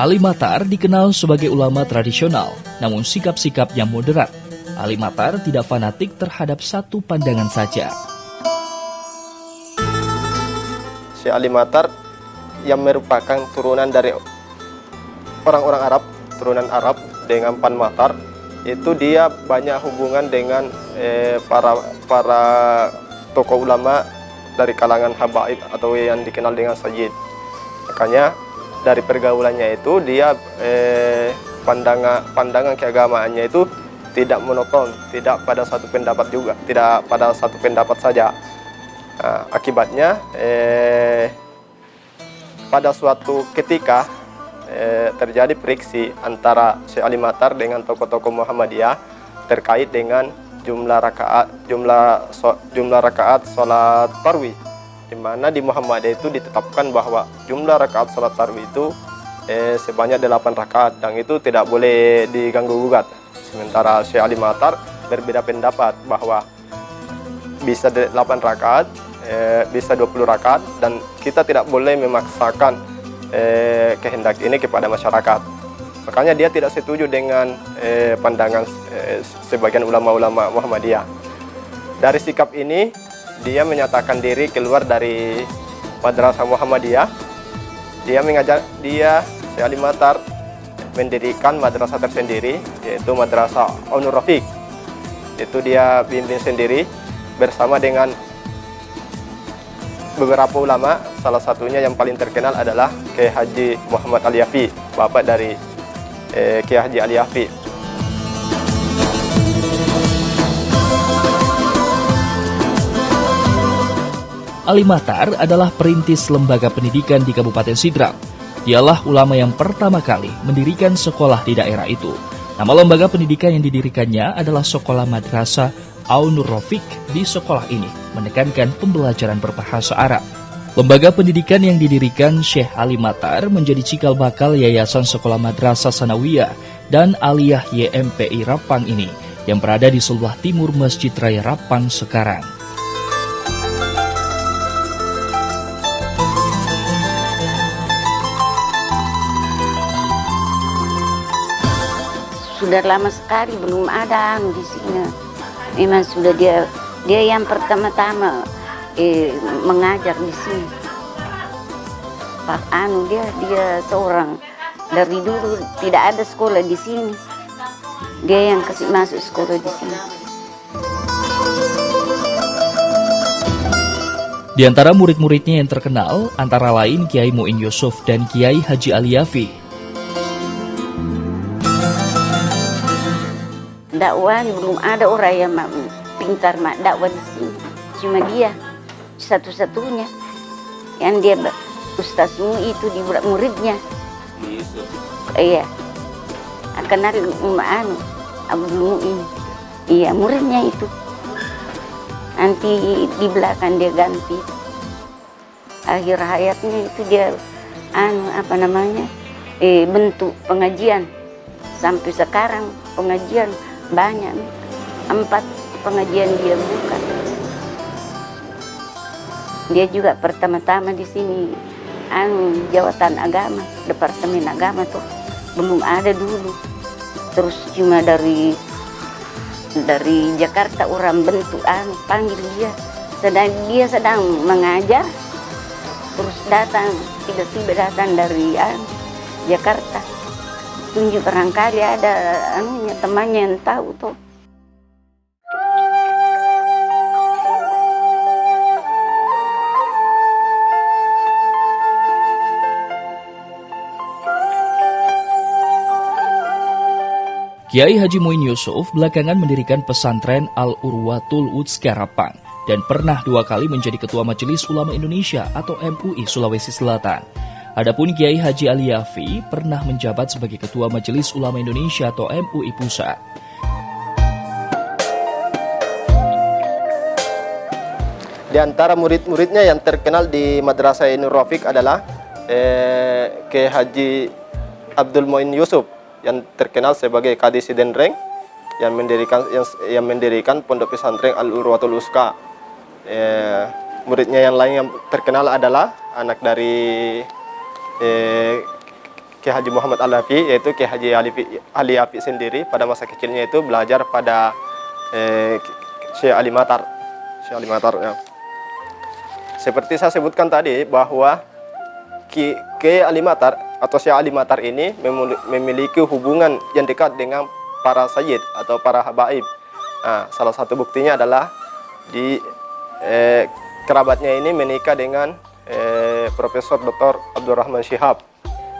Ali Matar dikenal sebagai ulama tradisional, namun sikap-sikapnya moderat. Ali Matar tidak fanatik terhadap satu pandangan saja. Syekh Ali Matar yang merupakan turunan dari orang-orang Arab, turunan Arab dengan Pan Matar, itu dia banyak hubungan dengan para tokoh ulama dari kalangan habaib atau yang dikenal dengan sayyid. Makanya dari pergaulannya itu dia pandangan keagamaannya itu tidak monoton, tidak pada satu pendapat juga, tidak pada satu pendapat saja. Akibatnya pada suatu ketika terjadi friksi antara Syekh Ali Matar dengan tokoh-tokoh Muhammadiyah terkait dengan jumlah rakaat salat tarawih, di mana di Muhammadiyah itu ditetapkan bahwa jumlah rakaat salat tarawih itu sebanyak 8 rakaat dan itu tidak boleh diganggu-gugat. Sementara Syekh Ali Matar berbeda pendapat bahwa bisa 8 rakaat, bisa 20 rakaat, dan kita tidak boleh memaksakan kehendak ini kepada masyarakat. Makanya dia tidak setuju dengan pandangan sebagian ulama-ulama Muhammadiyah. Dari sikap ini, dia menyatakan diri keluar dari Madrasah Muhammadiyah. Syekh Ali Matar mendirikan madrasah tersendiri, yaitu Madrasah Aunur Rafiq. Itu dia bimbing sendiri bersama dengan beberapa ulama, salah satunya yang paling terkenal adalah Kiai Haji Muhammad Al-Yafi, bapak dari Kiai Haji Al-Yafi. Ali Matar adalah perintis lembaga pendidikan di Kabupaten Sidrap. Dialah ulama yang pertama kali mendirikan sekolah di daerah itu. Nama lembaga pendidikan yang didirikannya adalah Sekolah Madrasah Aunur Rafiq. Di sekolah ini menekankan pembelajaran berbahasa Arab. Lembaga pendidikan yang didirikan Syekh Ali Matar menjadi cikal bakal Yayasan Sekolah Madrasah Sanawiyah dan Aliyah YMPI Rapang ini yang berada di sebelah timur Masjid Raya Rapang sekarang. Sudah lama sekali belum ada di sini. Memang sudah dia yang pertama-tama mengajar di sini. Pak dia seorang dari dulu tidak ada sekolah di sini. Dia yang kasih masuk sekolah di sini. Di antara murid-muridnya yang terkenal antara lain Kiai Muin Yusuf dan Kiai Haji Al-Yafi. Dakwah belum ada orang yang pintar dakwah di sini. Cuma dia satu-satunya yang dia Ustaz MUI itu di muridnya. Iya. Kenal Abdul Muin. Iya, muridnya itu. Nanti di belakang dia ganti. Akhir hayatnya itu dia bentuk pengajian. Sampai sekarang pengajian banyak, 4 pengajian dia buka. Dia juga pertama-tama di sini jawatan agama, departemen agama tuh belum ada dulu. Terus cuma dari Jakarta orang bentuk panggil dia, sedang mengajar, terus tiba-tiba datang dari Jakarta. Tunjuk barangkali ada temannya yang tahu tuh. Kiai Haji Muin Yusuf belakangan mendirikan pesantren Al-Urwatul Wuthqa Rapang dan pernah 2 kali menjadi Ketua Majelis Ulama Indonesia atau MUI Sulawesi Selatan. Adapun Kiai Haji Al-Yafi pernah menjabat sebagai Ketua Majelis Ulama Indonesia atau MUI Pusat. Di antara murid-muridnya yang terkenal di Madrasah Aunur Rafiq adalah Kiai Haji Abdul Muin Yusuf yang terkenal sebagai Kadi Sidenreng yang mendirikan pondok pesantren Al-Urwatul Wuthqa. Muridnya yang lain yang terkenal adalah anak dari Ki Haji Muhammad Al-Afi, yaitu Ki Haji Ali Afi sendiri pada masa kecilnya itu belajar pada Syekh Ali Matar. Syekh Ali Matar ya. Seperti saya sebutkan tadi bahwa Ki Ali Matar atau Syekh Ali Matar ini memiliki hubungan yang dekat dengan para sayyid atau para habaib. Nah, salah satu buktinya adalah di kerabatnya ini menikah dengan Profesor Dr. Abdurrahman Shihab.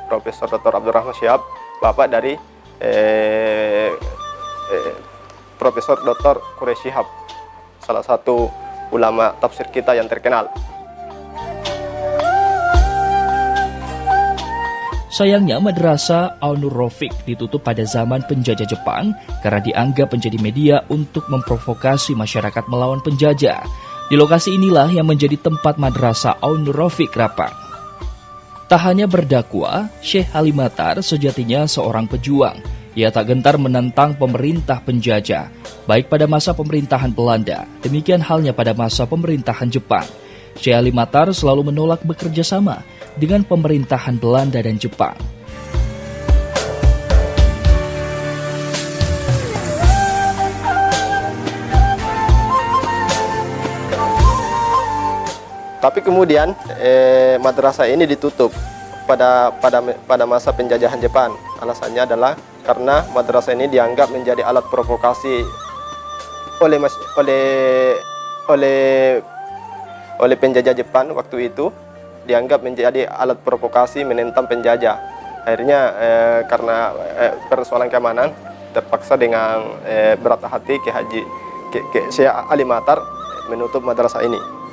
Profesor Dr. Abdurrahman Shihab, bapak dari Profesor Dr. Quraish Shihab, salah satu ulama tafsir kita yang terkenal. Sayangnya Madrasah Al-Nur Rafiq ditutup pada zaman penjajah Jepang karena dianggap menjadi media untuk memprovokasi masyarakat melawan penjajah. Di lokasi inilah yang menjadi tempat Madrasah Al-Nur Rafiq rapang. Tak hanya berdakwah, Syekh Ali Matar sejatinya seorang pejuang. Ia tak gentar menentang pemerintah penjajah, baik pada masa pemerintahan Belanda, demikian halnya pada masa pemerintahan Jepang. Syekh Ali Matar selalu menolak bekerja sama dengan pemerintahan Belanda dan Jepang. Tapi kemudian madrasah ini ditutup pada masa penjajahan Jepang. Alasannya adalah karena madrasah ini dianggap menjadi alat provokasi oleh penjajah Jepang waktu itu, dianggap menjadi alat provokasi menentang penjajah. Akhirnya karena persoalan keamanan terpaksa dengan berat hati Syekh Ali Matar menutup madrasah ini.